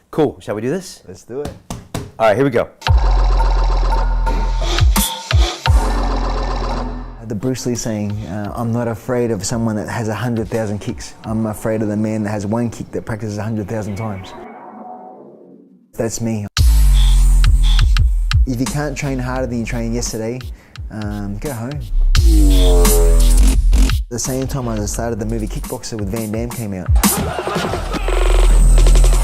Cool. Shall we do this? Let's do it. All right, here we go. The Bruce Lee saying, I'm not afraid of someone that has 100,000 kicks. I'm afraid of the man that has one kick that practices 100,000 times. That's me. If you can't train harder than you trained yesterday, go home. At the same time I started the movie Kickboxer with Van Damme came out.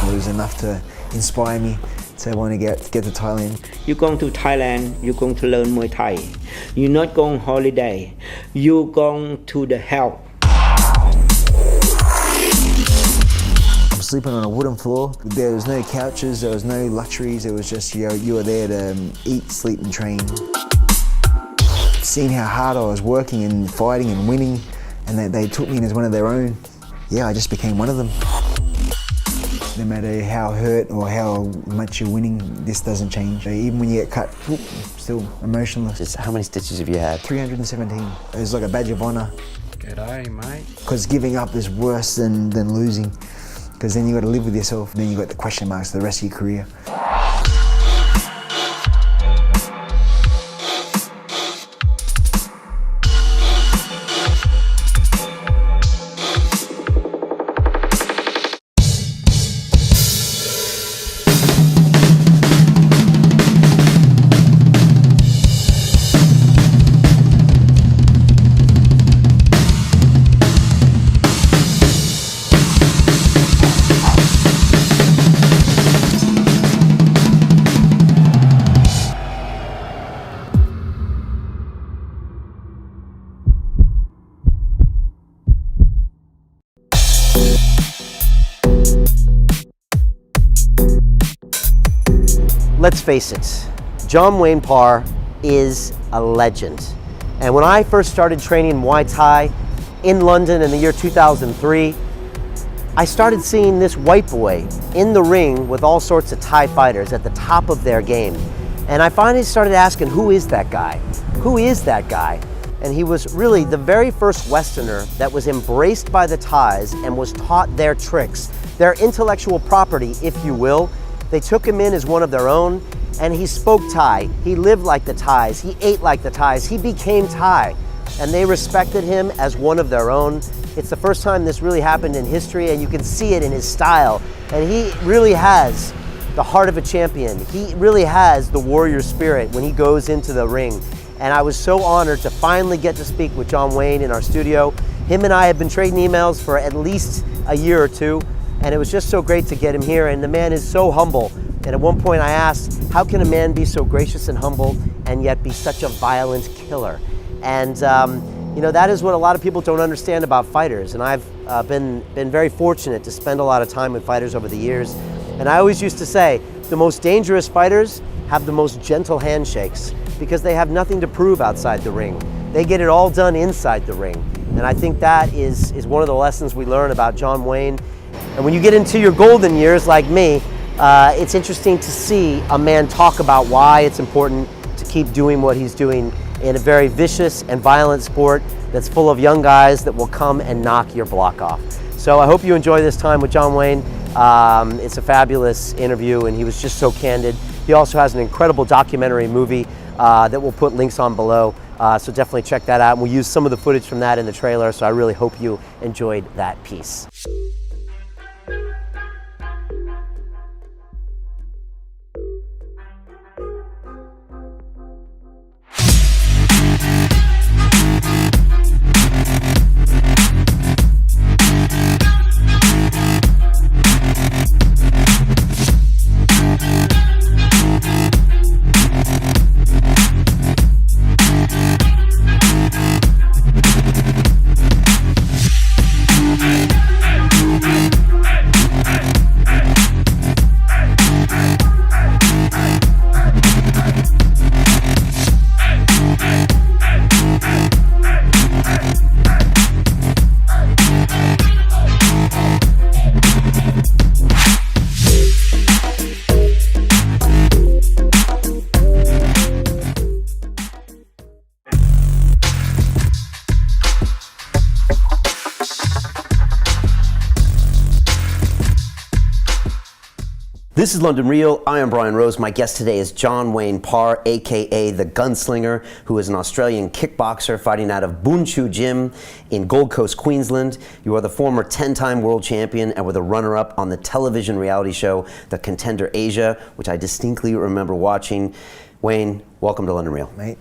It was enough to inspire me to want to get to Thailand. You're going to Thailand, you're going to learn Muay Thai. You're not going holiday, you're going to the hell. I'm sleeping on a wooden floor. There was no couches, there was no luxuries, it was just you were there to eat, sleep and train. Seeing how hard I was working and fighting and winning, and they took me in as one of their own, yeah, I just became one of them. No matter how hurt or how much you're winning, this doesn't change. Even when you get cut, still emotionless. Just how many stitches have you had? 317. It was like a badge of honor. G'day, mate. Because giving up is worse than losing. Because then you got to live with yourself. Then you got the question marks for the rest of your career. Let's face it, John Wayne Parr is a legend. And when I first started training Muay Thai in London in the year 2003, I started seeing this white boy in the ring with all sorts of Thai fighters at the top of their game. And I finally started asking, who is that guy? Who is that guy? And he was really the very first Westerner that was embraced by the Thais and was taught their tricks, their intellectual property, if you will. They took him in as one of their own, and he spoke Thai. He lived like the Thais. He ate like the Thais. He became Thai, and they respected him as one of their own. It's the first time this really happened in history, and you can see it in his style. And he really has the heart of a champion. He really has the warrior spirit when he goes into the ring. And I was so honored to finally get to speak with John Wayne in our studio. Him and I have been trading emails for at least a year or two. And it was just so great to get him here, and the man is so humble. And at one point I asked, how can a man be so gracious and humble and yet be such a violent killer? And you know, that is what a lot of people don't understand about fighters. And I've been very fortunate to spend a lot of time with fighters over the years. And I always used to say, the most dangerous fighters have the most gentle handshakes because they have nothing to prove outside the ring. They get it all done inside the ring. And I think that is one of the lessons we learn about John Wayne. And when you get into your golden years like me, it's interesting to see a man talk about why it's important to keep doing what he's doing in a very vicious and violent sport that's full of young guys that will come and knock your block off. So I hope you enjoy this time with John Wayne. It's a fabulous interview, and he was just so candid. He also has an incredible documentary movie that we'll put links on below. So definitely check that out. And we'll use some of the footage from that in the trailer, so I really hope you enjoyed that piece. This is London Real. I am Brian Rose. My guest today is John Wayne Parr, aka the Gunslinger, who is an Australian kickboxer fighting out of Boonchu Gym in Gold Coast, Queensland. You are the former 10-time world champion and were the runner-up on the television reality show, The Contender Asia, which I distinctly remember watching. Wayne, welcome to London Real. Mate,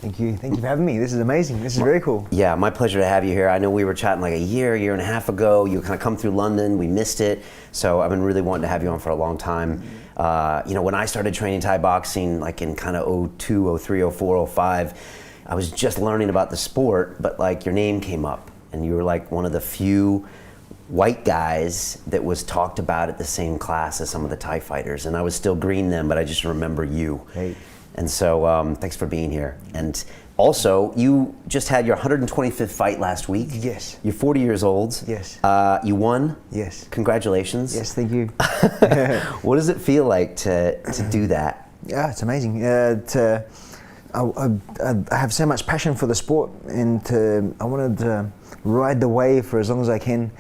thank you. Thank you for having me. This is amazing. This is very cool. Yeah, my pleasure to have you here. I know we were chatting like a year and a half ago. You kind of come through London. We missed it. So I've been really wanting to have you on for a long time. When I started training Thai boxing, like in kind of 02, 03, 04, 05, I was just learning about the sport, but like your name came up and you were like one of the few white guys that was talked about at the same class as some of the Thai fighters. And I was still green then, but I just remember you. Hey. And so thanks for being here. And also, you just had your 125th fight last week. Yes. You're 40 years old. Yes. You won. Yes. Congratulations. Yes, thank you. What does it feel like to do that? Yeah, it's amazing. I have so much passion for the sport, and I wanted to ride the wave for as long as I can,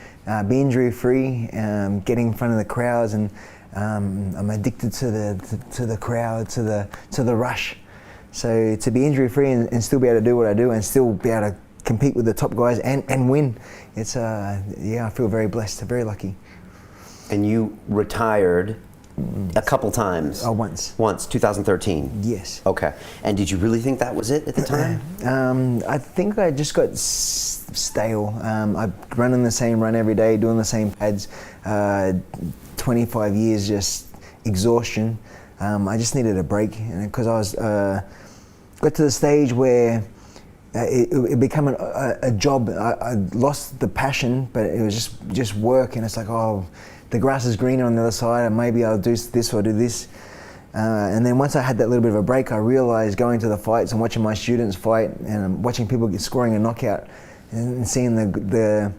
be injury-free, get in front of the crowds, and I'm addicted to the crowd, to the rush. So to be injury-free and still be able to do what I do and still be able to compete with the top guys and win, it's I feel very blessed, very lucky. And you retired a couple times. Oh, once. Once, 2013. Yes. Okay. And did you really think that was it at the time? I think I just got stale. I run in the same run every day, doing the same pads. 25 years just exhaustion. I just needed a break, because I was got to the stage where it became a job. I lost the passion, but it was just work, and it's like, oh, the grass is greener on the other side, and maybe I'll do this or do this. And then once I had that little bit of a break, I realized going to the fights and watching my students fight and watching people scoring a knockout and seeing the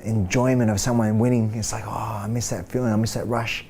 enjoyment of someone winning, it's like, oh, I miss that feeling, I miss that rush.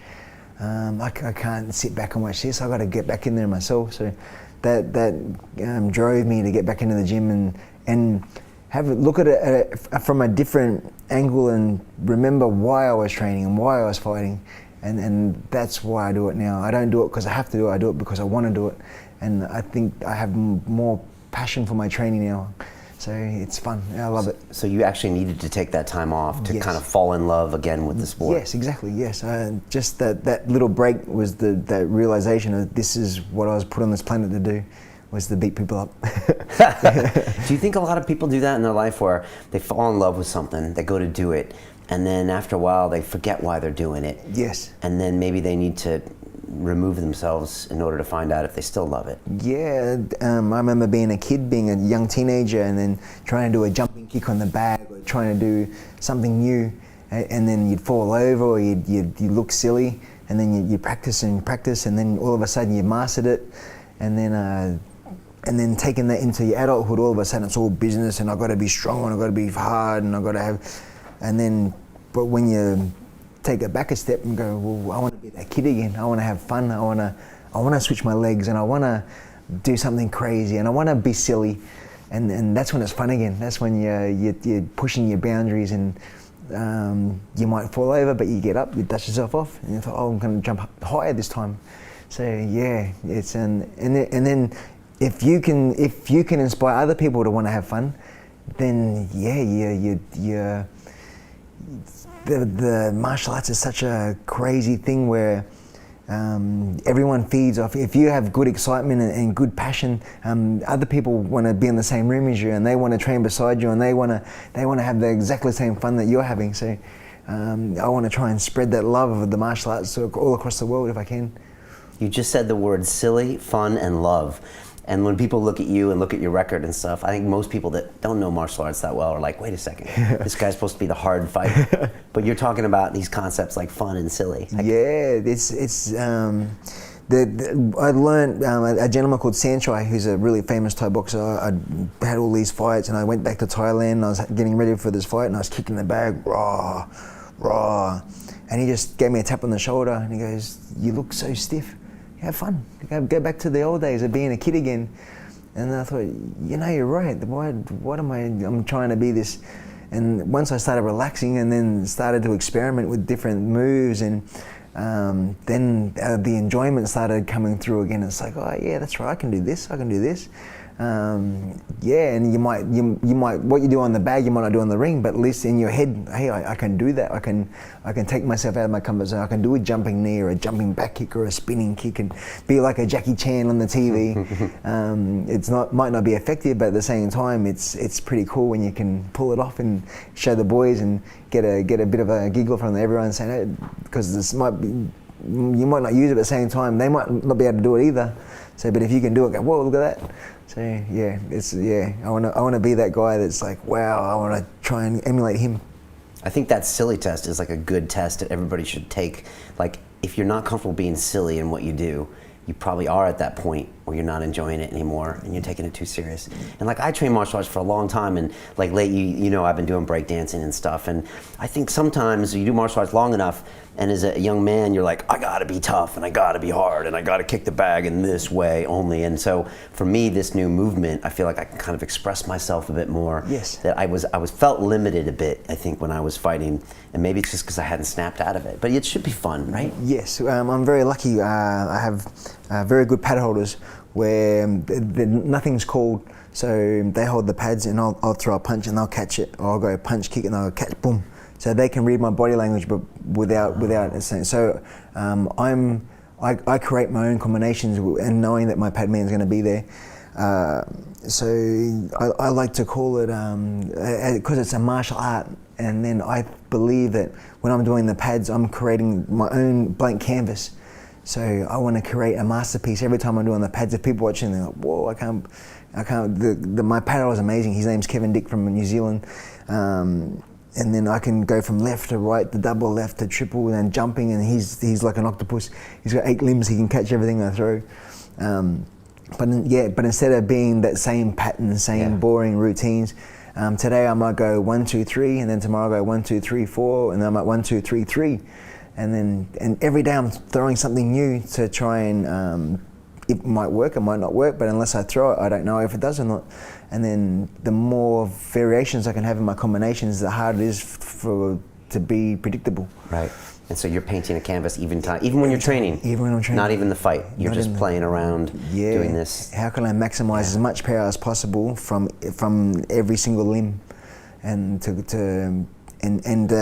I can't sit back and watch this. I got to get back in there myself. So that drove me to get back into the gym and have a look at it from a different angle and remember why I was training and why I was fighting. And that's why I do it now. I don't do it because I have to do it. I do it because I want to do it. And I think I have more passion for my training now. So it's fun. I love it. So you actually needed to take that time off to Yes. kind of fall in love again with the sport. Yes, exactly. Yes, just that little break was that realization of this is what I was put on this planet to do, was to beat people up. Do you think a lot of people do that in their life, where they fall in love with something, they go to do it, and then after a while they forget why they're doing it? Yes. And then maybe they need to remove themselves in order to find out if they still love it. Yeah, I remember being a kid, being a young teenager, and then trying to do a jumping kick on the bag or trying to do something new, and then you'd fall over or you'd look silly, and then you practice and practice, and then all of a sudden you mastered it, and then taking that into your adulthood, all of a sudden it's all business, and I've got to be strong and I've got to be hard and I've got to have, but when you take it back a step and go, well, I want to be that kid again. I want to have fun. I want to switch my legs, and I want to do something crazy, and I want to be silly, and that's when it's fun again. That's when you're pushing your boundaries, and you might fall over, but you get up, you dust yourself off, and you thought, oh, I'm going to jump higher this time. So yeah, it's and then if you can inspire other people to want to have fun, then yeah, the martial arts is such a crazy thing where everyone feeds off. If you have good excitement and good passion, other people want to be in the same room as you, and they want to train beside you, and they want to have the exactly same fun that you're having. So I want to try and spread that love of the martial arts all across the world if I can. You just said the words silly, fun, and love. And when people look at you and look at your record and stuff, I think most people that don't know martial arts that well are like, wait a second, this guy's supposed to be the hard fighter. But you're talking about these concepts like fun and silly. Yeah, I learned a gentleman called Sanchai, who's a really famous Thai boxer. I had all these fights, and I went back to Thailand, and I was getting ready for this fight, and I was kicking the bag, raw. And he just gave me a tap on the shoulder, and he goes, you look so stiff. Have fun. Go back to the old days of being a kid again. And I thought, you're right. What am I? I'm trying to be this. And once I started relaxing and then started to experiment with different moves and then the enjoyment started coming through again. It's like, oh yeah, that's right, I can do this, I can do this. Yeah, and you might what you do on the bag you might not do on the ring, but at least in your head, hey, I can do that. I can take myself out of my comfort zone. I can do a jumping knee or a jumping back kick or a spinning kick and be like a Jackie Chan on the TV. Might not be effective, but at the same time, it's pretty cool when you can pull it off and show the boys and get a bit of a giggle from everyone saying, hey, because this might be, you might not use it at the same time. They might not be able to do it either. So, but if you can do it, go, whoa, look at that. So yeah, I want to be that guy that's like, wow, I want to try and emulate him. I think that silly test is like a good test that everybody should take. Like, if you're not comfortable being silly in what you do, you probably are at that point where you're not enjoying it anymore and you're taking it too serious. And like, I trained martial arts for a long time, and like lately, you know, I've been doing breakdancing and stuff. And I think sometimes you do martial arts long enough, and as a young man, you're like, I gotta be tough and I gotta be hard and I gotta kick the bag in this way only. And so for me, this new movement, I feel like I can kind of express myself a bit more. Yes. That I was felt limited a bit, I think, when I was fighting, and maybe it's just because I hadn't snapped out of it. But it should be fun, right? Yes, I'm very lucky. I have very good pad holders where nothing's called. So they hold the pads and I'll throw a punch and they'll catch it, or I'll go punch, kick, and they'll catch, boom. So they can read my body language, but without it saying. So I create my own combinations, and knowing that my pad man's going to be there. So I like to call it, because it's a martial art, and then I believe that when I'm doing the pads, I'm creating my own blank canvas. So I want to create a masterpiece every time I'm doing the pads. If people watching, they're like, whoa, I can't. My paddler is amazing. His name's Kevin Dick from New Zealand. And then I can go from left to right, the double left to triple, and then jumping, and he's like an octopus. He's got 8 limbs, he can catch everything I throw. But instead of being that same pattern, boring routines, today I might go 1, 2, 3, and then tomorrow I go 1, 2, 3, 4, and then I might 1, 2, 3, 3. And every day I'm throwing something new to try and, it might work, it might not work, but unless I throw it, I don't know if it does or not. And then the more variations I can have in my combinations, the harder it is to be predictable. Right. And so you're painting a canvas even when you're training. Even when I'm training. Not even the fight. You're just playing around, doing this. How can I maximize as much power as possible from every single limb, and to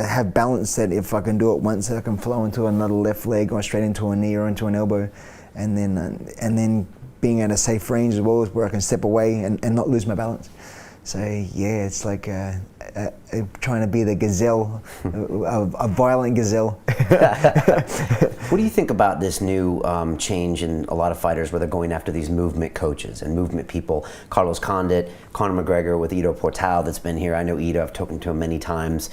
have balance, that if I can do it once, I can flow into another left leg or straight into a knee or into an elbow, and then being at a safe range as well, where I can step away and not lose my balance. So yeah, it's like trying to be the gazelle, a violent gazelle. What do you think about this new change in a lot of fighters, where they're going after these movement coaches and movement people? Carlos Condit, Conor McGregor with Ido Portal that's been here. I know Ido, I've talked to him many times.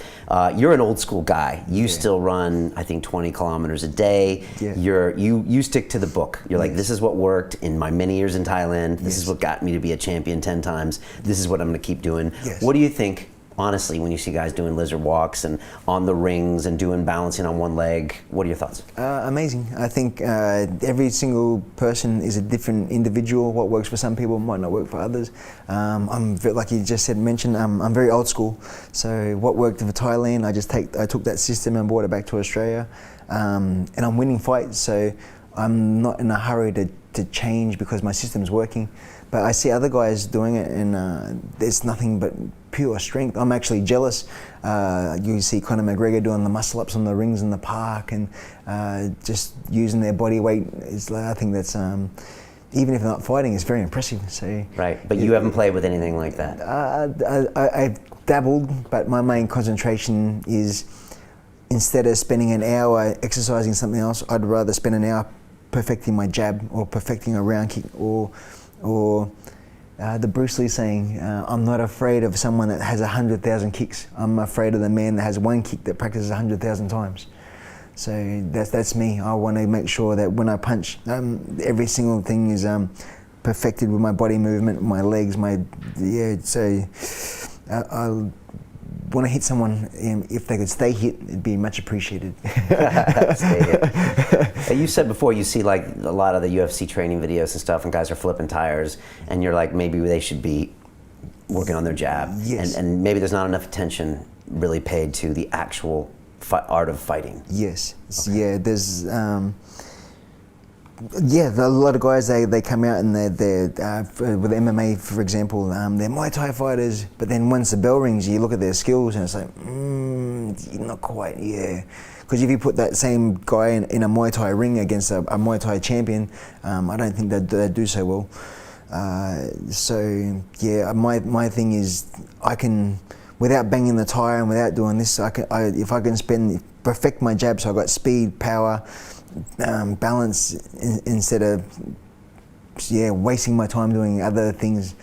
You're an old school guy. You still run, I think, 20 kilometers a day. Yeah. You stick to the book. You're like, this is what worked in my many years in Thailand. This is what got me to be a champion 10 times. This is what I'm going to keep doing. Yes. What do you think, honestly, when you see guys doing lizard walks and on the rings and doing balancing on one leg? What are your thoughts? Amazing. I think every single person is a different individual. What works for some people might not work for others. I'm like you just mentioned, I'm very old school. So what worked for Thailand, I took that system and brought it back to Australia. And I'm winning fights, so I'm not in a hurry to change because my system's working. But I see other guys doing it, and there's nothing but pure strength. I'm actually jealous. You see Conor McGregor doing the muscle ups on the rings in the park, and just using their body weight. I think that's, even if they're not fighting, it's very impressive. So right, but you haven't played with anything like that. I've dabbled, but my main concentration is, instead of spending an hour exercising something else, I'd rather spend an hour perfecting my jab, or perfecting a round kick, or the Bruce Lee saying, I'm not afraid of someone that has 100,000 kicks. I'm afraid of the man that has one kick that practices 100,000 times. So that's me. I want to make sure that when I punch, every single thing is perfected with my body movement, my legs, so I want to hit someone. If they could stay hit, it'd be much appreciated. Stay hit. You said before, you see like a lot of the UFC training videos and stuff, and guys are flipping tires, and you're like, maybe they should be working on their jab. Yes. And maybe there's not enough attention really paid to the actual art of fighting. Yes. Yeah. There's. Yeah, a lot of guys they come out and they're with MMA, for example, they're Muay Thai fighters. But then once the bell rings, you look at their skills and it's like, not quite. Yeah. Because if you put that same guy in a Muay Thai ring against a Muay Thai champion, I don't think they'd do so well. So yeah, my thing is I can, without banging the tire and without doing this, if I can perfect my jab, so I got speed, power, balance, instead of wasting my time doing other things.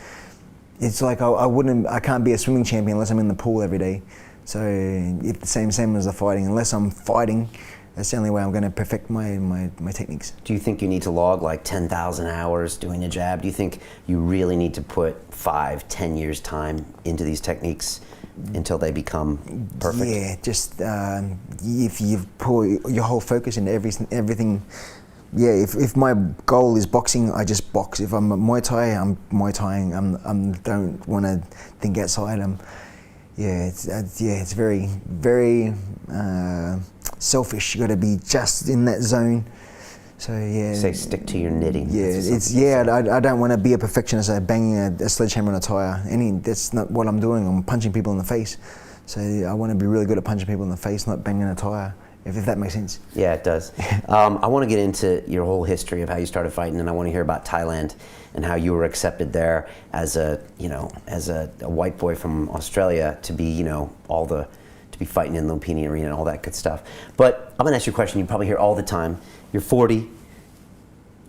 It's like I can't be a swimming champion unless I'm in the pool every day. So if the same as the fighting, unless I'm fighting, that's the only way I'm going to perfect my techniques. Do you think you need to log like 10,000 hours doing a jab? Do you think you really need to put 5-10 years time into these techniques until they become perfect? Yeah, just if you pour your whole focus into everything. Yeah, if my goal is boxing, I just box. If I'm Muay Thai, I'm Muay Thaiing. I don't want to think outside. It's very, very selfish. You got to be just in that zone. So yeah. Say stick to your knitting. Yeah, I don't want to be a perfectionist. Banging a sledgehammer on a tire. That's not what I'm doing. I'm punching people in the face. So I want to be really good at punching people in the face, not banging a tire. If that makes sense. Yeah, it does. I want to get into your whole history of how you started fighting, and I want to hear about Thailand and how you were accepted there as a white boy from Australia to be, to be fighting in the Lumpini arena and all that good stuff. But I'm gonna ask you a question you probably hear all the time. You're 40.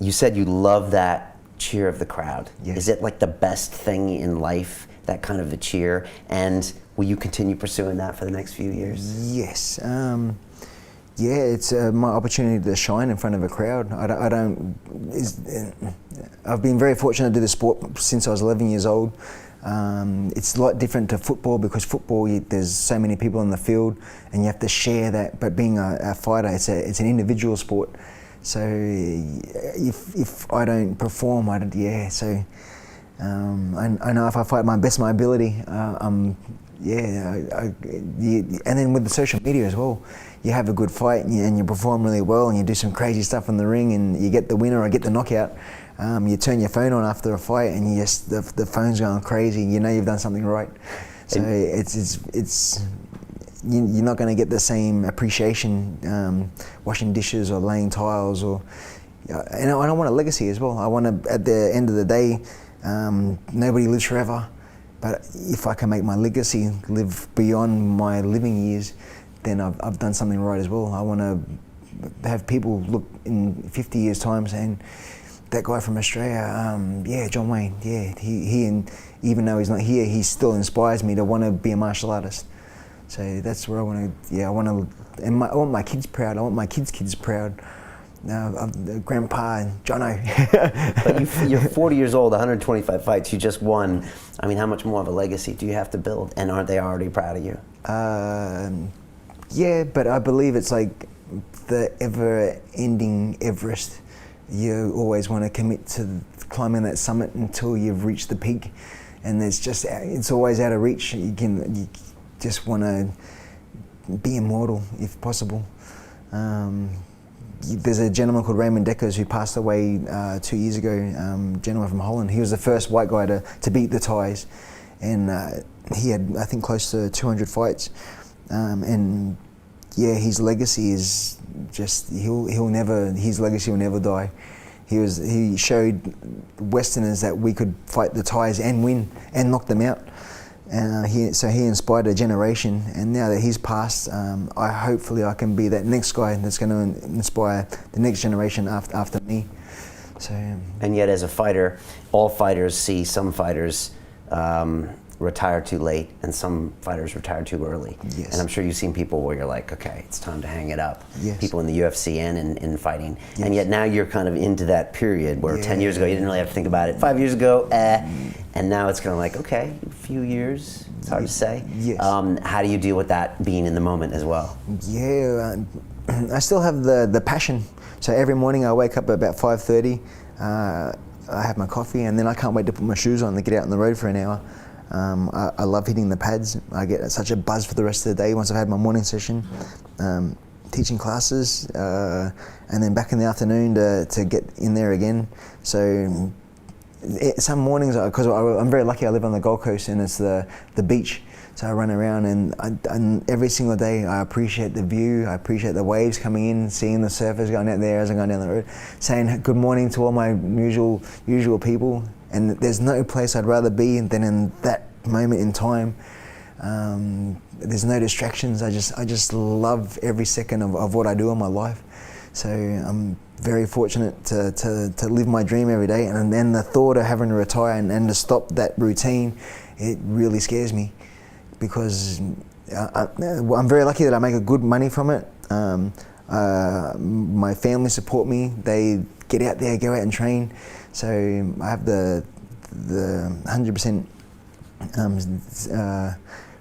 You said you love that cheer of the crowd. Yes. Is it like the best thing in life, that kind of a cheer? And will you continue pursuing that for the next few years? Yes. Yeah, it's my opportunity to shine in front of a crowd. I've been very fortunate to do the sport since I was 11 years old. It's a lot different to football because football, there's so many people in the field and you have to share that. But being a fighter, it's an individual sport. So if I don't perform, So I know if I fight my best of my ability, and then with the social media as well, you have a good fight and you perform really well and you do some crazy stuff in the ring and you get the winner or get the knockout. You turn your phone on after a fight and the phone's going crazy. You know you've done something right. So you're not going to get the same appreciation washing dishes or laying tiles and I want a legacy as well. I want to, at the end of the day, nobody lives forever. But if I can make my legacy live beyond my living years, then I've done something right as well. I want to have people look in 50 years' time saying, that guy from Australia, John Wayne, he and even though he's not here, he still inspires me to want to be a martial artist. So that's where I want to, I want my kids proud. I want my kids proud. Grandpa and Jono. But you're 40 years old, 125 fights, you just won. I mean, how much more of a legacy do you have to build? And aren't they already proud of you? Yeah, but I believe it's like the ever-ending Everest. You always want to commit to climbing that summit until you've reached the peak, and it's always out of reach. You just want to be immortal if possible. There's a gentleman called Raymond Dekkers who passed away 2 years ago, gentleman from Holland. He was the first white guy to beat the Thais, and he had, I think, close to 200 fights. And yeah, his legacy is just, his legacy will never die. He showed Westerners that we could fight the Thais and win and knock them out. And he inspired a generation, and now that he's passed, hopefully I can be that next guy that's going to inspire the next generation after me. So. And yet, as a fighter, all fighters see some fighters retire too late and some fighters retire too early. Yes. And I'm sure you've seen people where you're like, okay, it's time to hang it up. Yes. People in the UFC and in fighting. Yes. And yet now you're kind of into that period where 10 years ago you didn't really have to think about it. 5 years ago, and now it's kind of like, okay, a few years, it's hard to say. Yes. How do you deal with that being in the moment as well? Yeah, I still have the passion. So every morning I wake up at about 5:30, I have my coffee, and then I can't wait to put my shoes on to get out on the road for an hour. I love hitting the pads. I get such a buzz for the rest of the day once I've had my morning session, teaching classes, and then back in the afternoon to get in there again. So some mornings, because I'm very lucky, I live on the Gold Coast and it's the beach. So I run around and every single day I appreciate the view, I appreciate the waves coming in, seeing the surfers going out there as I'm going down the road, saying good morning to all my usual people. And there's no place I'd rather be than in that moment in time. There's no distractions. I just love every second of what I do in my life. So I'm very fortunate to live my dream every day. And then the thought of having to retire and to stop that routine, it really scares me. Because I'm very lucky that I make a good money from it. My family support me. They get out there, go out and train. So I have the 100%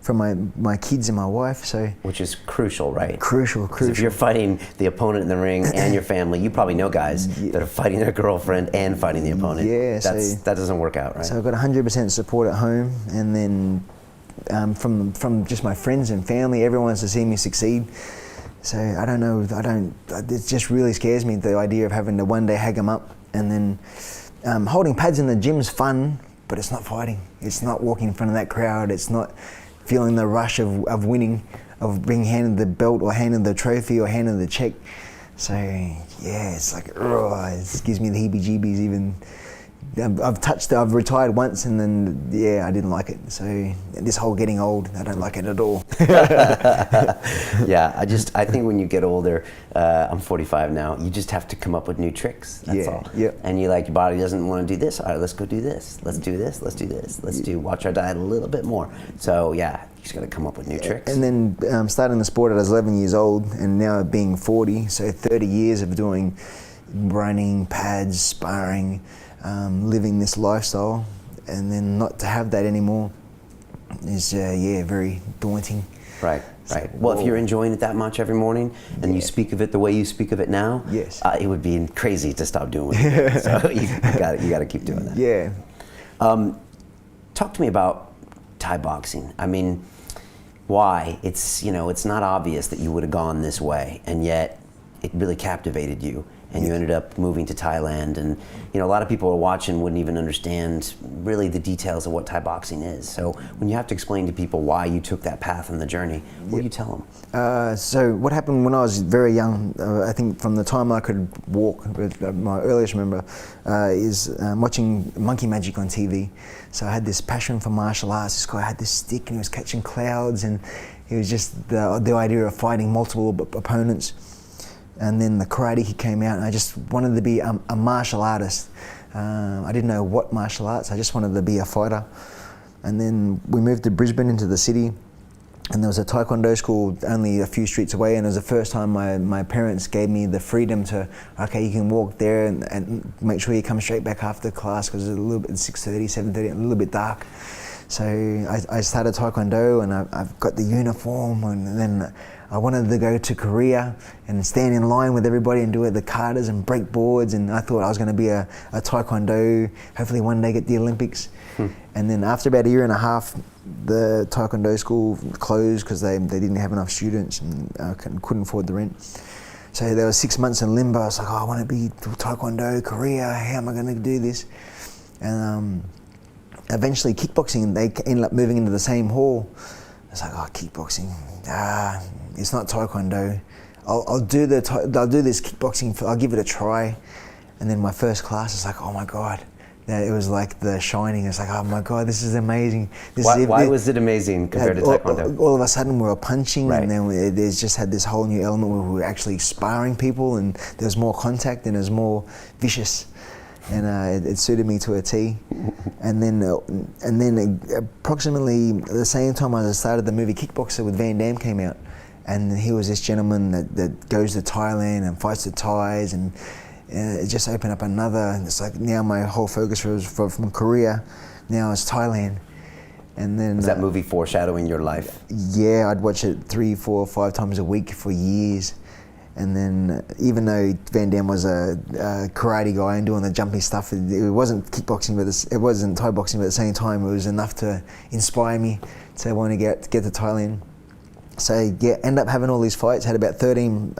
from my kids and my wife. So which is crucial, right? Crucial. If you're fighting the opponent in the ring and your family, you probably know guys that are fighting their girlfriend and fighting the opponent. Yeah, that doesn't work out, right? So I've got 100% support at home, and then from just my friends and family, everyone wants to see me succeed. So it just really scares me, the idea of having to one day hang them up. And then holding pads in the gym's fun, but it's not fighting. It's not walking in front of that crowd. It's not feeling the rush of winning, of being handed the belt or handed the trophy or handed the check. So yeah, it's like, it gives me the heebie-jeebies even. I've retired once, and then I didn't like it. So this whole getting old, I don't like it at all. Yeah, I think when you get older, I'm 45 now, you just have to come up with new tricks, that's all. Yeah. And your body doesn't want to do this, all right, let's go do this, let's do this, let's do this, watch our diet a little bit more. So yeah, you just got to come up with new tricks. And then starting the sport, I was 11 years old, and now being 40, so 30 years of doing running, pads, sparring, living this lifestyle, and then not to have that anymore is very daunting. Right. Well, if you're enjoying it that much every morning, and you speak of it the way you speak of it now, yes, it would be crazy to stop doing what you're doing. So you got to keep doing that. Yeah. Talk to me about Thai boxing. I mean, why? It's not obvious that you would have gone this way, and yet it really captivated you. And you ended up moving to Thailand, and a lot of people are watching wouldn't even understand really the details of what Thai boxing is. So when you have to explain to people why you took that path on the journey, what do you tell them? So what happened when I was very young, I think from the time I could walk, my earliest remember is watching Monkey Magic on TV. So I had this passion for martial arts. This guy had this stick and he was catching clouds, and it was just the idea of fighting multiple opponents. And then the Karate Kid came out, and I just wanted to be a martial artist. I didn't know what martial arts, I just wanted to be a fighter. And then we moved to Brisbane, into the city, and there was a Taekwondo school only a few streets away, and it was the first time my parents gave me the freedom to, okay, you can walk there and make sure you come straight back after class, because it was a little bit 6:30, 7:30, a little bit dark. So I started Taekwondo, and I've got the uniform, and then I wanted to go to Korea and stand in line with everybody and do the katas and break boards, and I thought I was going to be a Taekwondo, hopefully one day get the Olympics. And then after about a year and a half, the Taekwondo school closed because they didn't have enough students, and I couldn't afford the rent. So there was 6 months in limbo. I was like, I want to be Taekwondo, Korea, how am I going to do this? And eventually kickboxing, they ended up moving into the same hall. I was like, kickboxing, it's not Taekwondo. I'll do this kickboxing, I'll give it a try. And then my first class is like, oh my God. It was like The Shining. It's like, oh my God, this is amazing. Why was it amazing compared to Taekwondo? All of a sudden we were punching, right. And then there's just had this whole new element where we were actually sparring people, and there was more contact and it was more vicious. And it suited me to a T. And then approximately the same time I started the movie Kickboxer with Van Damme came out, and he was this gentleman that goes to Thailand and fights the Thais, and it just opened up another. It's like now my whole focus was from Korea, now it's Thailand. And then was that movie foreshadowing your life? Yeah, I'd watch it 3, 4, 5 times a week for years. And then even though Van Damme was a karate guy and doing the jumpy stuff, it wasn't kickboxing, but it wasn't Thai boxing, but at the same time it was enough to inspire me to want to get to Thailand. So yeah, end up having all these fights, had about 13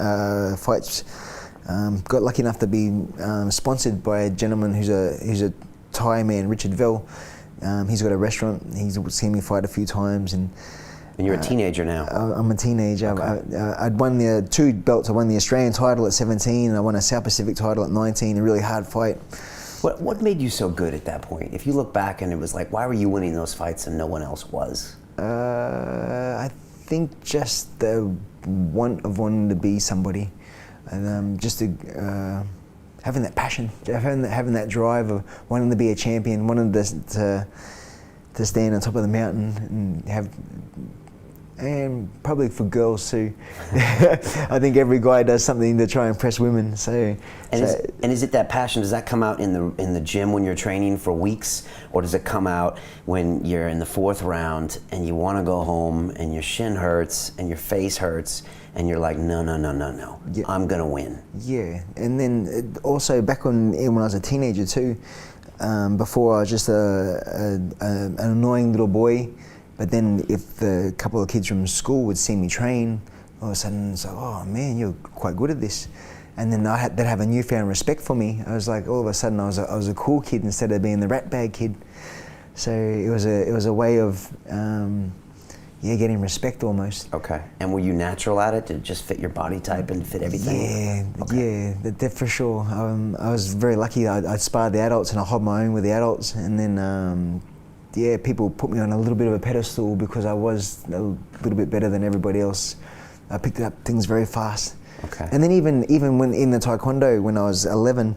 fights. Got lucky enough to be sponsored by a gentleman who's a Thai man, Richard Vell. He's got a restaurant. He's seen me fight a few times, and you're a teenager now. I'm a teenager. Okay. I'd won the 2 belts. I won the Australian title at 17, and I won a South Pacific title at 19. A really hard fight. What made you so good at that point? If you look back and it was like, why were you winning those fights and no one else was? I think just the want of wanting to be somebody, and just having that passion, having that drive of wanting to be a champion, wanting to stand on top of the mountain and have. And probably for girls too. I think every guy does something to try and impress women. And is it that passion? Does that come out in the gym when you're training for weeks, or does it come out when you're in the 4th round and you want to go home and your shin hurts and your face hurts and you're like, no, yeah. I'm gonna win. Yeah, and then also back when I was a teenager too. Before I was just an annoying little boy. But then if a couple of kids from school would see me train, all of a sudden it's like, oh man, you're quite good at this. And then they'd have a newfound respect for me. I was like, all of a sudden I was a cool kid instead of being the rat bag kid. So it was a way of getting respect almost. Okay. And were you natural at it? Did it just fit your body type and fit everything? Yeah, okay. Yeah, that for sure. I was very lucky. I sparred the adults and I held my own with the adults, and then people put me on a little bit of a pedestal because I was a little bit better than everybody else. I picked up things very fast. Okay. And then even when in the Taekwondo, when I was 11,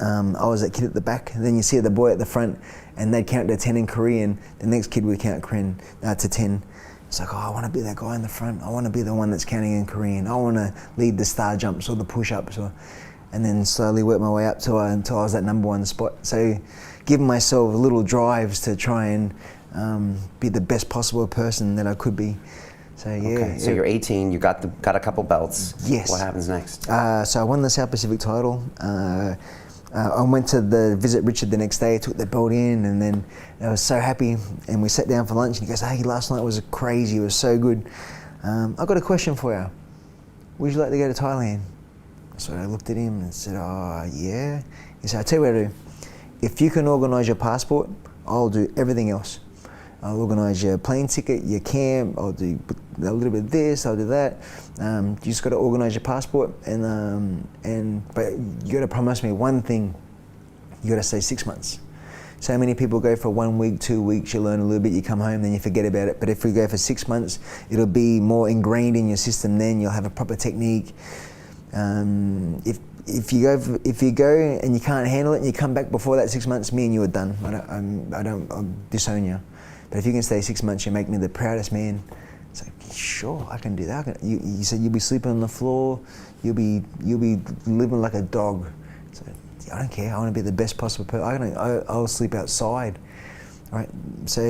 I was that kid at the back, and then you see the boy at the front, and they'd count to 10 in Korean, the next kid would count to 10. It's like, oh, I want to be that guy in the front. I want to be the one that's counting in Korean. I want to lead the star jumps or the push-ups, and then slowly work my way up until I was that #1 spot. So giving myself little drives to try and be the best possible person that I could be. So yeah. Okay. So you're 18. You got a couple belts. Yes. What happens next? So I won the South Pacific title. I went to visit Richard the next day. Took the belt in, and then I was so happy. And we sat down for lunch, and he goes, "Hey, last night was crazy. It was so good. I've got a question for you. Would you like to go to Thailand?" So I looked at him and said, "Oh yeah." He said, "I'll tell you what to do. If you can organise your passport, I'll do everything else. I'll organise your plane ticket, your camp, I'll do a little bit of this, I'll do that. You just got to organise your passport, but you got to promise me one thing. You got to stay 6 months. So many people go for 1 week, 2 weeks, you learn a little bit, you come home, then you forget about it. But if we go for 6 months, it'll be more ingrained in your system. Then you'll have a proper technique. If you go and you can't handle it and you come back before that 6 months, me and you are done. I'll disown you. But if you can stay 6 months, you make me the proudest man." It's like, sure, I can do that. You said you'll be sleeping on the floor, you'll be living like a dog. So I don't care. I want to be the best possible person. I'll sleep outside. All right. So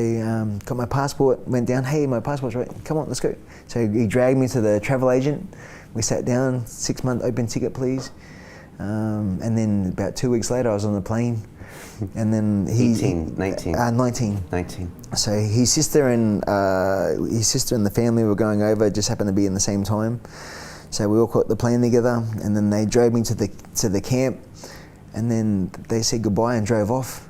got my passport. Went down. Hey, my passport's right. Come on, let's go. So he dragged me to the travel agent. We sat down. 6 month open ticket, please. And then about 2 weeks later, I was on the plane. And then 19. So his sister and the family were going over. Just happened to be in the same time. So we all caught the plane together, and then they drove me to the camp, and then they said goodbye and drove off.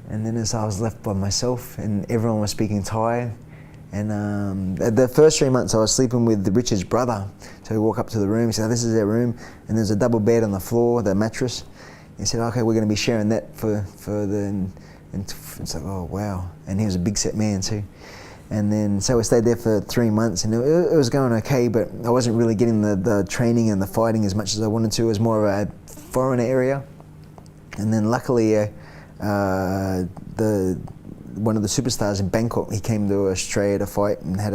And then as I was left by myself, and everyone was speaking Thai. And the first 3 months I was sleeping with Richard's brother. So we walk up to the room, he said, "Oh, this is our room," and there's a double bed on the floor, the mattress. He said, "Okay, we're going to be sharing that for the," and it's like, oh wow. And he was a big set man too. And then so we stayed there for 3 months, and it was going okay, but I wasn't really getting the training and the fighting as much as I wanted to. It was more of a foreign area. And then luckily one of the superstars in Bangkok, he came to Australia to fight and had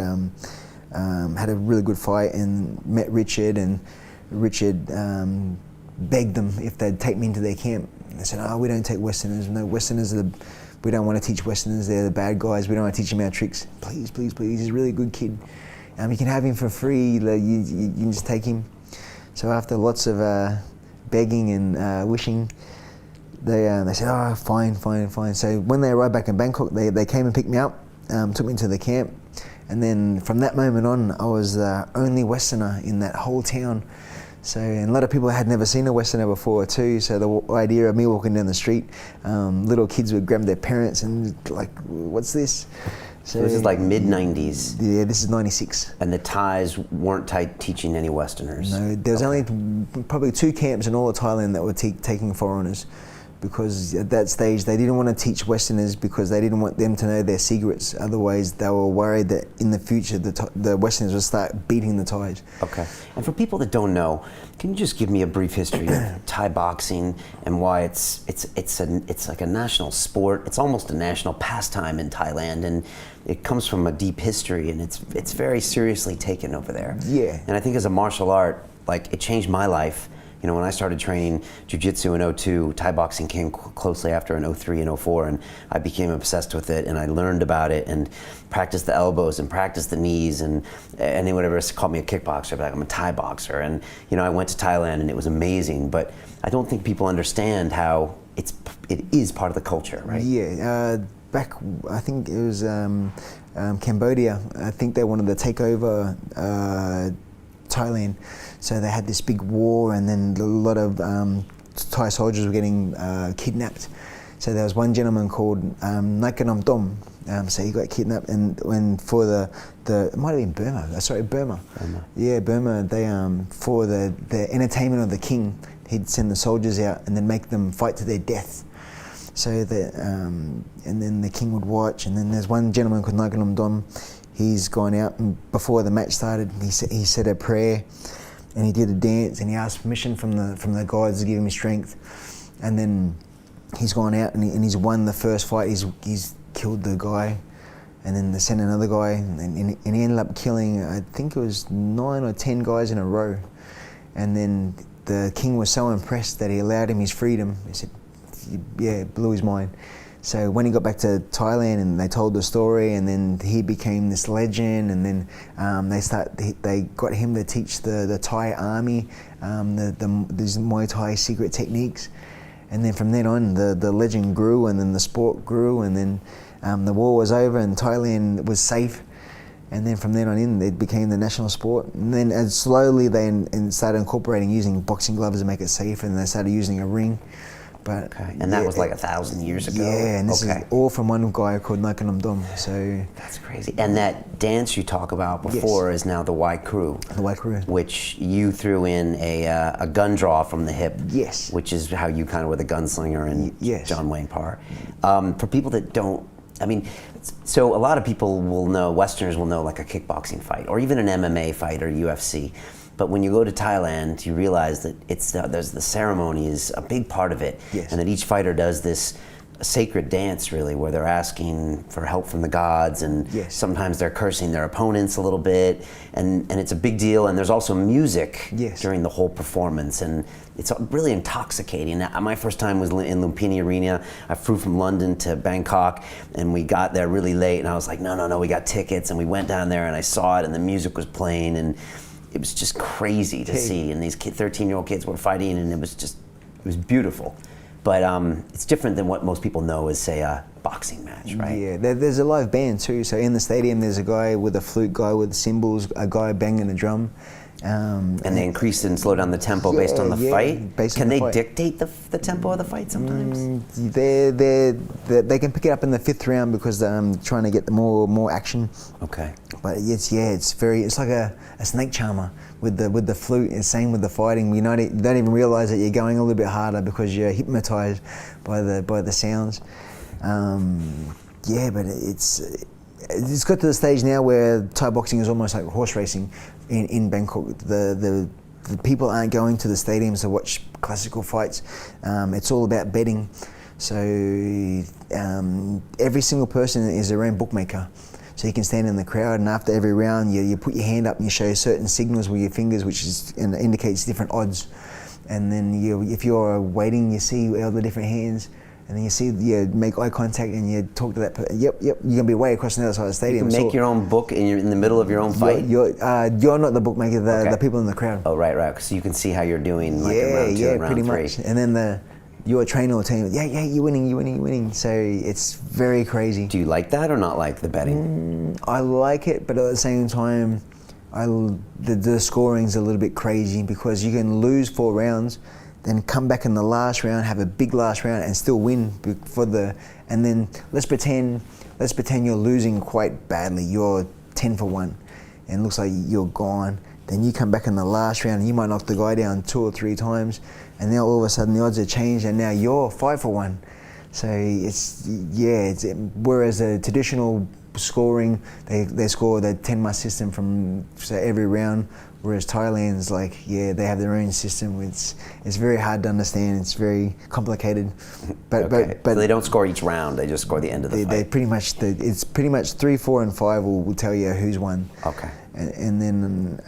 a really good fight, and met Richard, and Richard begged them if they'd take me into their camp. They said, "Oh, we don't take Westerners. No, Westerners we don't want to teach Westerners. They're the bad guys. We don't want to teach them our tricks. Please, please, please. He's a really good kid. You can have him for free. You can just take him." So after lots of begging and wishing, they said, oh, fine. So when they arrived back in Bangkok, they came and picked me up, took me to the camp, and then from that moment on, I was the only Westerner in that whole town. So, and a lot of people had never seen a Westerner before too, so the idea of me walking down the street, little kids would grab their parents and like, what's this? So this is like mid-90s. Yeah, this is 96. And the Thais weren't teaching any Westerners? No, there was only probably 2 camps in all of Thailand that were taking foreigners, because at that stage they didn't want to teach Westerners because they didn't want them to know their secrets. Otherwise, they were worried that in the future the Westerners would start beating the Thais. Okay. And for people that don't know, can you just give me a brief history of Thai boxing and why it's like a national sport? It's almost a national pastime in Thailand, and it comes from a deep history, and it's very seriously taken over there. Yeah. And I think as a martial art, like, it changed my life. You know, when I started training jiu-jitsu in 02, Thai boxing came closely after in 03 and 04, and I became obsessed with it, and I learned about it and practiced the elbows and practiced the knees, and anyone ever called me a kickboxer, I'd be like, I'm a Thai boxer. And, you know, I went to Thailand and it was amazing, but I don't think people understand how it is part of the culture, right? Yeah, back, I think it was Cambodia, I think they wanted to take over Thailand. So they had this big war, and then a lot of Thai soldiers were getting kidnapped. So there was one gentleman called Nakanom Dom. So he got kidnapped, and when for the it might have been Burma. Sorry, Burma. Yeah, Burma. They for the entertainment of the king, he'd send the soldiers out and then make them fight to their death. So that and then the king would watch. And then there's one gentleman called Nakanom Dom. He's gone out, and before the match started, he said a prayer, and he did a dance, and he asked permission from the gods to give him strength. And then he's gone out and he's won the first fight. He's killed the guy, and then they sent another guy, and he ended up killing, I think it was 9 or 10 guys in a row. And then the king was so impressed that he allowed him his freedom. He said, yeah, it blew his mind. So when he got back to Thailand and they told the story, and then he became this legend, and then they got him to teach the Thai army these Muay Thai secret techniques. And then from then on, the legend grew, and then the sport grew, and then the war was over and Thailand was safe. And then from then on in, it became the national sport. And then slowly they started incorporating using boxing gloves to make it safe, and they started using a ring. But, okay. And that was like 1,000 years ago? Yeah, and this is all from one guy called Nakanom Dom. So that's crazy. And that dance you talk about before is now the Wai Crew. The Wai Crew. Which you threw in a gun draw from the hip. Yes. Which is how you kind of were the gunslinger and John Wayne Parr. For people that don't, I mean, so a lot of people will know, Westerners will know like a kickboxing fight, or even an MMA fight or UFC. But when you go to Thailand, you realize that there's the ceremony is a big part of it, and that each fighter does this sacred dance, really, where they're asking for help from the gods, and sometimes they're cursing their opponents a little bit, and it's a big deal. And there's also music during the whole performance, and it's really intoxicating. My first time was in Lumpini Arena. I flew from London to Bangkok, and we got there really late, and I was like, no, we got tickets, and we went down there, and I saw it, and the music was playing, and it was just crazy to see, and these 13-year-old kids were fighting, and it was beautiful. But it's different than what most people know as, say, a boxing match, right? Yeah, there's a live band too. So in the stadium, there's a guy with a flute, guy with cymbals, a guy banging a drum. And they increase and slow down the tempo based on the fight? Can they dictate the tempo of the fight sometimes? They can pick it up in the 5th round because they're trying to get more action. Okay. But it's like a snake charmer with the flute. And same with the fighting. You don't even realize that you're going a little bit harder because you're hypnotized by the sounds. But it's got to the stage now where Thai boxing is almost like horse racing in Bangkok. The people aren't going to the stadiums to watch classical fights. It's all about betting. So every single person is their own bookmaker. So you can stand in the crowd, and after every round, you put your hand up and you show certain signals with your fingers, which indicates different odds. And then if you're waiting, you see all the different hands. and then you make eye contact and you talk to that person. Yep, you're gonna be way across the other side of the stadium. You can make your own book and you're in the middle of your own fight. You're not the bookmaker, the people in the crowd. Oh, right. So you can see how you're doing, like in round 2 and round 3. Pretty much. And then your trainer will tell you, you're winning. So it's very crazy. Do you like that or not like the betting? I like it, but at the same time, the scoring's a little bit crazy because you can lose 4 rounds, then come back in the last round, have a big last round, and still win and then let's pretend you're losing quite badly. You're 10 for 1, and it looks like you're gone. Then you come back in the last round, and you might knock the guy down 2 or 3 times, and now all of a sudden the odds have changed, and now you're 5 for 1. So whereas the traditional scoring, they score the 10-must system from every round, whereas Thailand's they have their own system. It's very hard to understand. It's very complicated. But so they don't score each round. They just score the end of the fight. They it's pretty much 3, 4, and 5 will tell you who's won. Okay. And then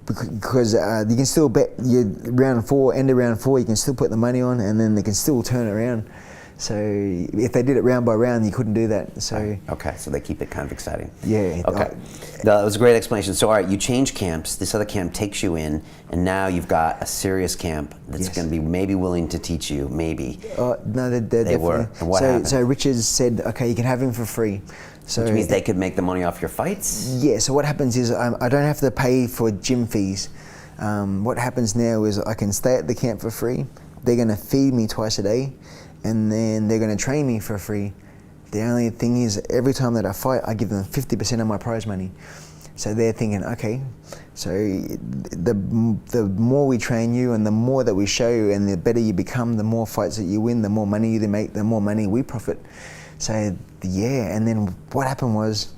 because you can still bet round 4, end of round 4, you can still put the money on, and then they can still turn it around. So if they did it round by round, you couldn't do that. So okay, so they keep it kind of exciting. Yeah. Okay. That was a great explanation. So all right, you change camps. This other camp takes you in, and now you've got a serious camp that's going to be maybe willing to teach you. Maybe. No, they were. And what happened? So Richard said, okay, you can have him for free. So which means they could make the money off your fights? Yeah. So what happens is I don't have to pay for gym fees. What happens now is I can stay at the camp for free. They're going to feed me twice a day, and then they're going to train me for free. The only thing is, every time that I fight, I give them 50% of my prize money. So they're thinking, okay, so the more we train you and the more that we show you and the better you become, the more fights that you win, the more money you make, the more money we profit. So yeah, and then what happened was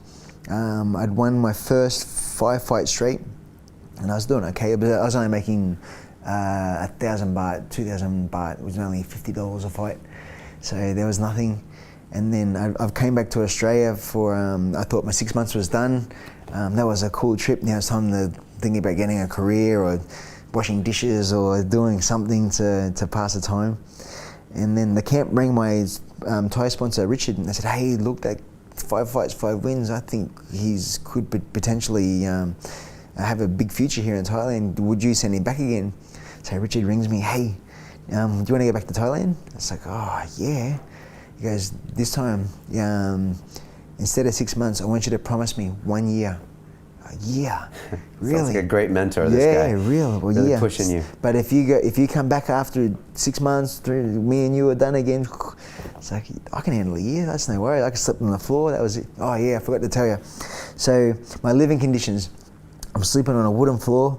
I'd won my first 5 fights straight, and I was doing okay, but I was only making 1,000 baht, 2,000 baht. It was only $50 a fight, so there was nothing. And then I've came back to Australia for, I thought my 6 months was done. That was a cool trip. Now it's time to think about getting a career or washing dishes or doing something to pass the time. And then the camp rang my Thai sponsor, Richard, and they said, hey, look, that 5 fights, 5 wins, I think could potentially have a big future here in Thailand. Would you send him back again? So Richard rings me, hey, do you want to go back to Thailand? It's like, oh, yeah. He goes, this time, instead of 6 months, I want you to promise me 1 year. Yeah, really? Sounds like a great mentor, this guy. Yeah, real. Well, really yeah. pushing you. But if you come back after 6 months, 3, me and you are done again, it's like, I can handle a year, that's no worry. I can sleep on the floor, that was it. Oh yeah, I forgot to tell you. So my living conditions, I'm sleeping on a wooden floor,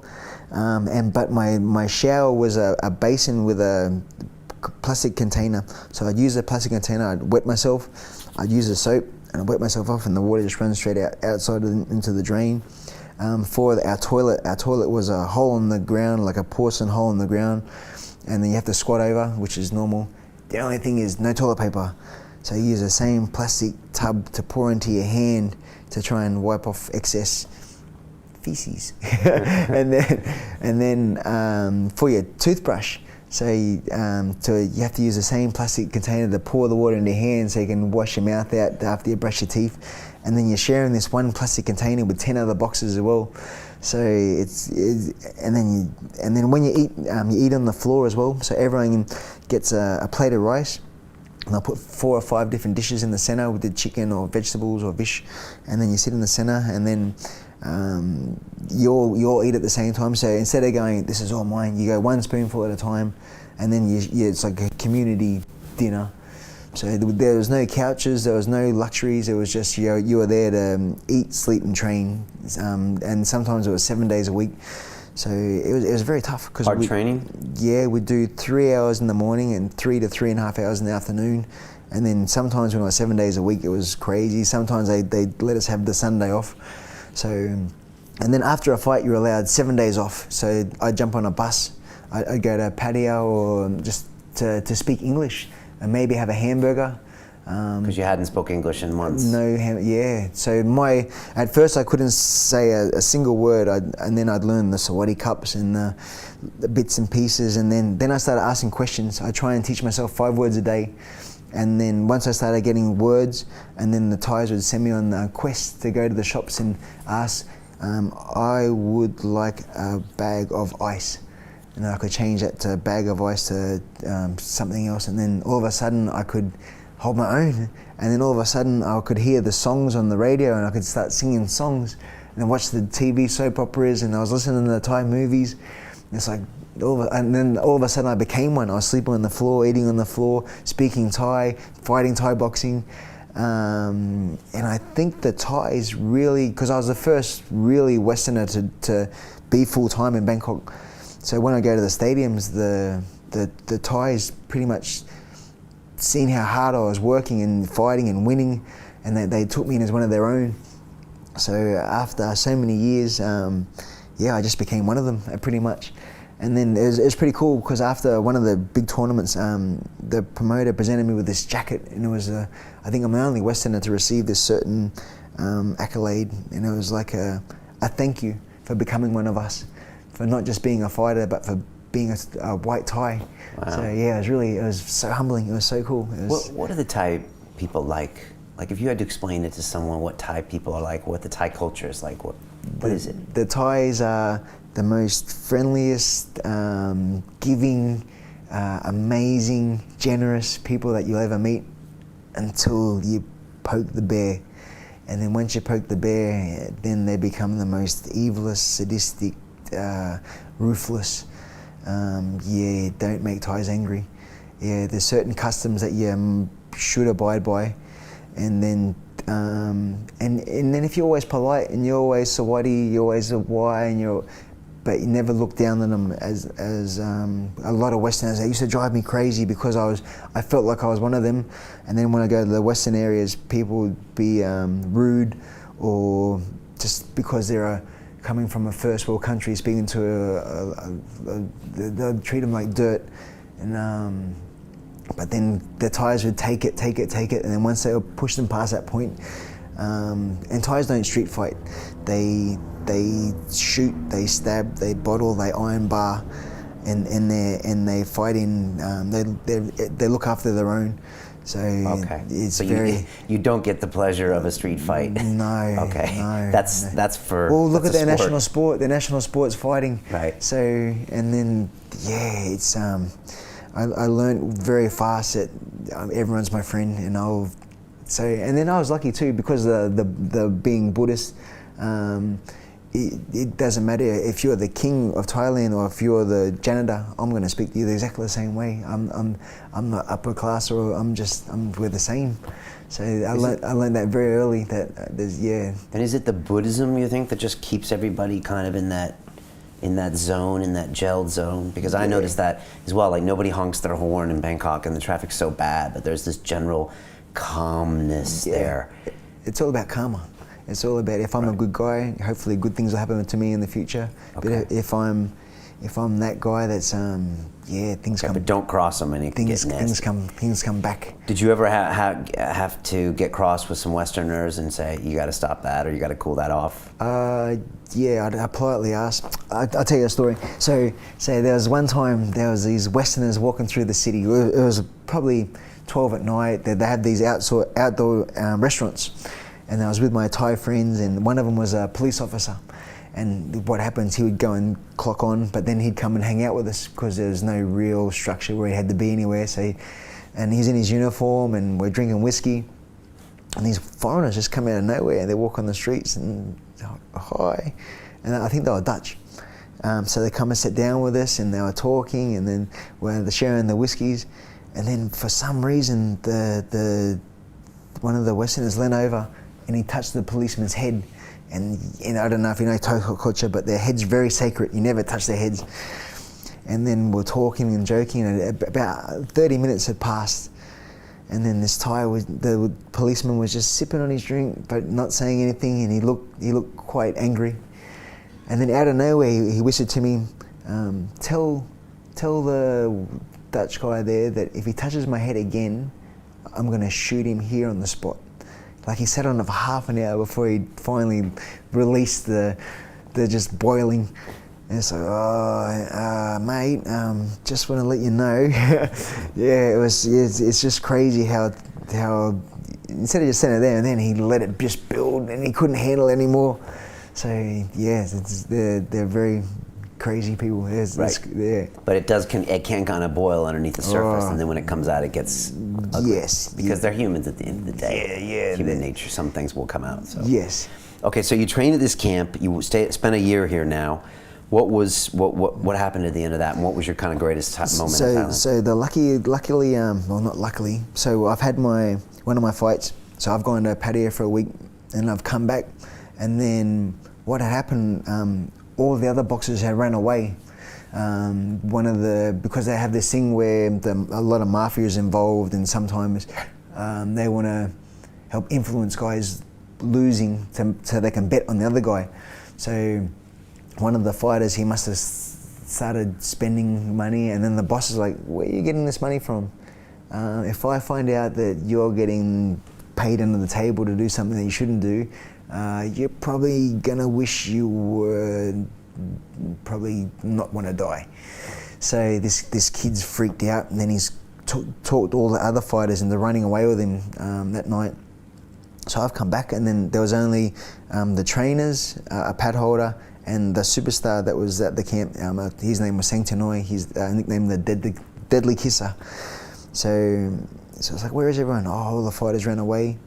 but my shower was a basin with a plastic container. So I'd use the plastic container, I'd wet myself, I'd use the soap, and I'd wet myself off, and the water just runs straight outside into the drain. For our toilet was a hole in the ground, like a porcelain hole in the ground, and then you have to squat over, which is normal. The only thing is no toilet paper. So you use the same plastic tub to pour into your hand to try and wipe off excess feces. and then for your toothbrush, so you have to use the same plastic container to pour the water into your hand so you can wash your mouth out after you brush your teeth. And then you're sharing this one plastic container with 10 other boxes as well. So and then when you eat on the floor as well. So everyone gets a plate of rice, and I'll put 4 or 5 different dishes in the center with the chicken or vegetables or fish, and then you sit in the center, and then you all eat at the same time. So instead of going, this is all mine, you go 1 spoonful at a time, and then it's like a community dinner. So there was no couches, there was no luxuries, it was just you were there to eat, sleep and train, and sometimes it was 7 days a week. So it was very tough. Hard training? Yeah, we'd do 3 hours in the morning and 3 to 3.5 hours in the afternoon. And then sometimes when I was 7 days a week, it was crazy. Sometimes they'd let us have the Sunday off. So, and then after a fight, you're allowed 7 days off. So I'd jump on a bus, I'd go to a patio or just to speak English and maybe have a hamburger. Because you hadn't spoken English in months. No, yeah. So at first I couldn't say a single word, and then I'd learn the Sawati cups and the bits and pieces, and then I started asking questions. I try and teach myself 5 words a day, and then once I started getting words, and then the Thais would send me on a quest to go to the shops and ask, I would like a bag of ice. And then I could change that to a bag of ice to something else, and then all of a sudden I could hold my own, and then all of a sudden I could hear the songs on the radio and I could start singing songs and watch the TV soap operas, and I was listening to the Thai movies. It's like, and then all of a sudden I became one. I was sleeping on the floor, eating on the floor, speaking Thai, fighting Thai boxing. And I think the Thais really, because I was the first really Westerner to be full-time in Bangkok. So when I go to the stadiums, the Thais pretty much seen how hard I was working and fighting and winning, and they took me in as one of their own. So after so many years, I just became one of them pretty much. And then it was pretty cool because after one of the big tournaments, the promoter presented me with this jacket, and it was I think I'm the only Westerner to receive this certain accolade, and it was like a thank you for becoming one of us, for not just being a fighter but for being a white Thai. Wow. So yeah, it was so humbling. It was so cool. What are the Thai people like? Like if you had to explain it to someone what Thai people are like, what the Thai culture is like, what is it? The Thais are the most friendliest, giving, amazing, generous people that you'll ever meet until you poke the bear. And then once you poke the bear, then they become the most evilest, sadistic, ruthless. Don't make Thais angry. Yeah, there's certain customs that you should abide by, and then then if you're always polite and you're always Sawati, you're always a Y, but you never look down on them as a lot of Westerners. They used to drive me crazy because I felt like I was one of them, and then when I go to the Western areas, people would be rude, or just because they're coming from a first world country, speaking to they'll treat them like dirt, and but then the Thais would take it, and then once they would push them past that point, and Thais don't street fight, they shoot, they stab, they bottle, they iron bar, and they fight in, they look after their own. So it's so very. You don't get the pleasure of a street fight. No. Okay. No. That's for. Well, look at their sport. national sport. Their national sport's fighting. Right. So and then it's I learned very fast that everyone's my friend, and and then I was lucky too because the being Buddhist. It doesn't matter if you're the king of Thailand or if you're the janitor. I'm going to speak to you exactly the same way. I'm not upper class, or we're the same. So I learned that very early. That there's And is it the Buddhism you think that just keeps everybody kind of in that zone, in that gelled zone? Because I noticed that as well. Like nobody honks their horn in Bangkok, and the traffic's so bad, but there's this general calmness there. It's all about karma. It's all about if I'm a good guy, hopefully good things will happen to me in the future. Okay. But if I'm that guy that's things come. But don't cross them, and things come back. Did you ever have to get cross with some Westerners and say you got to stop that or you got to cool that off? I politely asked. I'll tell you a story. So there was one time there was these Westerners walking through the city. It was probably 12 at night. They had these outdoor restaurants. And I was with my Thai friends, and one of them was a police officer. And what happens, he would go and clock on, but then he'd come and hang out with us because there was no real structure where he had to be anywhere. And he's in his uniform, and we're drinking whiskey. And these foreigners just come out of nowhere, and they walk on the streets and hi. And I think they were Dutch. So they come and sit down with us, and they were talking, and then we're sharing the whiskeys. And then for some reason, one of the Westerners leaned over, and he touched the policeman's head. And I don't know if you know Thai culture, but their head's very sacred. You never touch their heads. And then we're talking and joking, and about 30 minutes had passed. And then this the policeman was just sipping on his drink, but not saying anything, and he looked quite angry. And then out of nowhere, he whispered to me, tell the Dutch guy there that if he touches my head again, I'm gonna shoot him here on the spot. Like he sat on it for half an hour before he finally released the just boiling. And it's like, mate, just want to let you know. Yeah, it's just crazy how instead of just sitting there and then he let it just build and he couldn't handle it anymore. So yeah, they're very crazy people. Right. Yeah. But it can kind of boil underneath the surface, and then when it comes out, it gets ugly. Yes. Because they're humans at the end of the day. Yeah. Human nature. Some things will come out. So. Yes. Okay, so you trained at this camp. You spent a year here now. What happened at the end of that, and what was your kind of greatest moment in Thailand? So luckily, well, not luckily. So I've had one of my fights. So I've gone to Pattaya for a week, and I've come back, and then what had happened? All the other boxers had ran away. Because they have this thing where a lot of mafia is involved, and sometimes they want to help influence guys losing so they can bet on the other guy. So one of the fighters, he must have started spending money, and then the boss is like, where are you getting this money from? If I find out that you're getting paid under the table to do something that you shouldn't do, you're probably gonna wish you were probably not want to die. So this kid's freaked out, and then he's talked all the other fighters into running away with him that night. So I've come back, and then there was only the trainers, a pad holder, and the superstar that was at the camp. His name was Sang Tenoy. He's nicknamed the Deadly Kisser. So I was like, where is everyone? Oh, all the fighters ran away.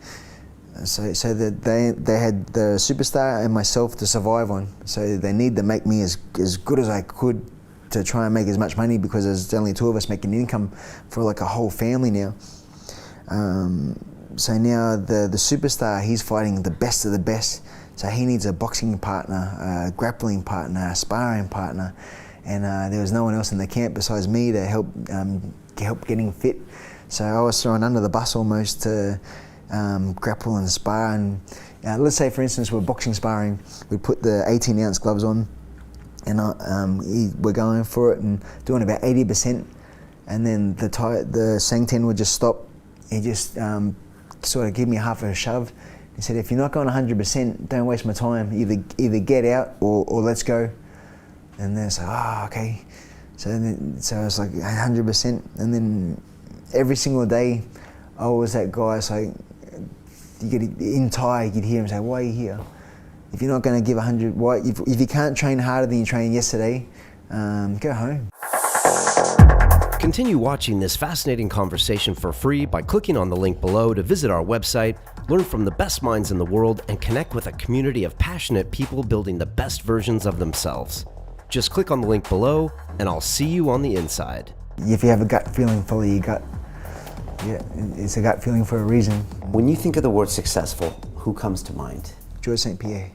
So that they had the superstar and myself to survive on. So they need to make me as good as I could to try and make as much money, because there's only two of us making income for like a whole family now. So now the superstar, he's fighting the best of the best. So he needs a boxing partner, a grappling partner, a sparring partner, and there was no one else in the camp besides me to help getting fit. So I was thrown under the bus almost to grapple and spar. And let's say, for instance, we're boxing sparring, we put the 18-ounce gloves on, and we're going for it and doing about 80%, and then the Sang Ten would just stop. He just sort of give me half a shove. He said, if you're not going 100%, don't waste my time. Either get out or let's go. And then it's like, okay. So I was like 100%. And then every single day, I was that guy. It's like, in Thai, you could hear him say, why are you here? If you're not going to give 100, why? If you can't train harder than you trained yesterday, go home. Continue watching this fascinating conversation for free by clicking on the link below to visit our website, learn from the best minds in the world, and connect with a community of passionate people building the best versions of themselves. Just click on the link below, and I'll see you on the inside. If you have a gut feeling, follow your gut. Yeah, it's a gut feeling for a reason. When you think of the word successful, who comes to mind? George St. Pierre.